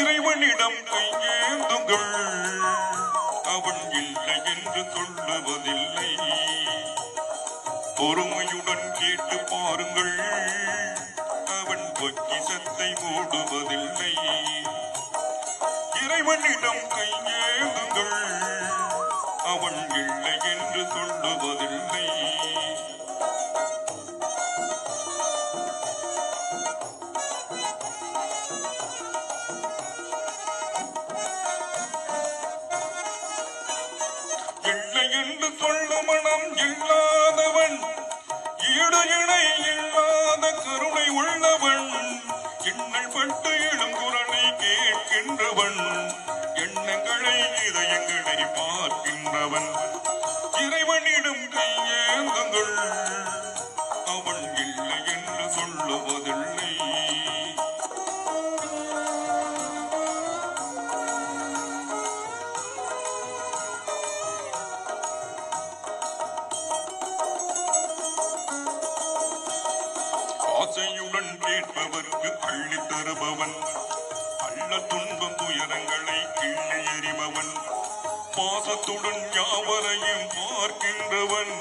இறைவனிடம் கையேந்துங்கள், அவன் இல்லை என்று சொல்லுவதில்லை. பொறுமையுடன் கேட்டு பாருங்கள், அவன் பொக்கிஷத்தை மூடுவதில்லை. இறைவனிடம் கையேந்துங்கள், அவன் இல்லை என்று சொல்லுவதில்லை. இல்லை என்று சொல்லும் மனம் இல்லாதவன், ஈடு இணை இல்லாத கருணை உள்ளவன், இன்னல் பட்டு எழும் குரலை கேட்கின்றவன், எண்ணங்களை இதயங்களை பார்க்கின்றவன். இறைவனிடம் கையேந்துங்கள், அவன் இல்லை என்று சொல்லுவதில்லை. ஆசையுடன் கேட்பவர்க்கு அள்ளி தருபவன், அள்ள துன்பம் துயரங்களை கிள்ளி எறிபவன், பாசத்துடன் யாவரையும் பார்க்கின்றவன்,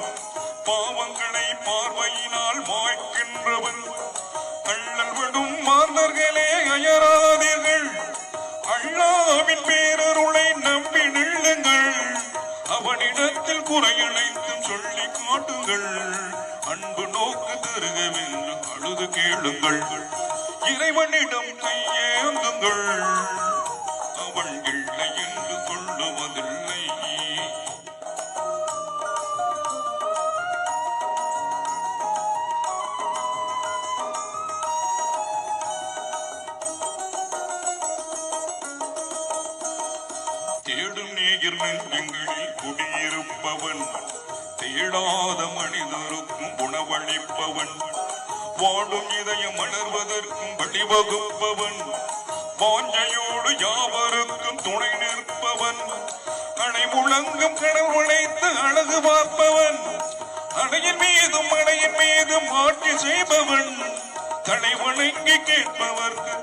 பாவங்களை பார்வையினால் மாய்க்கின்றவன். அள்ளல் விடும் மாந்தர்களே அயராதீர்கள், அல்லாவின் பேரருளை நம்பி நில்லுங்கள், அவனிடத்தில் குறையனைத்தும் சொல்லி காட்டுங்கள், அன்பு நோக்கு தருகவென்று அழுது கேளுங்கள். இறைவனிடம் கையேந்துங்கள், அவன் இல்லை என்று சொல்லுவதில்லை. தேடும் நேயர் நெஞ்சங்களில் குடியிருப்பவன், தேடாத மனிதருக்கும் உணவளிப்பவன், வாடும் இதயம் மலர்வதற்கும் வழிவகுப்பவன், வாஞ்சையோடு யாவருக்கும் துணை நிற்பவன், அணை முழங்கும் கடவுள் உழைத்து அழகு பார்ப்பவன், அணையின் மீதும் ஆட்சி செய்பவன், தலை வணங்கி கேட்பவர்க்கு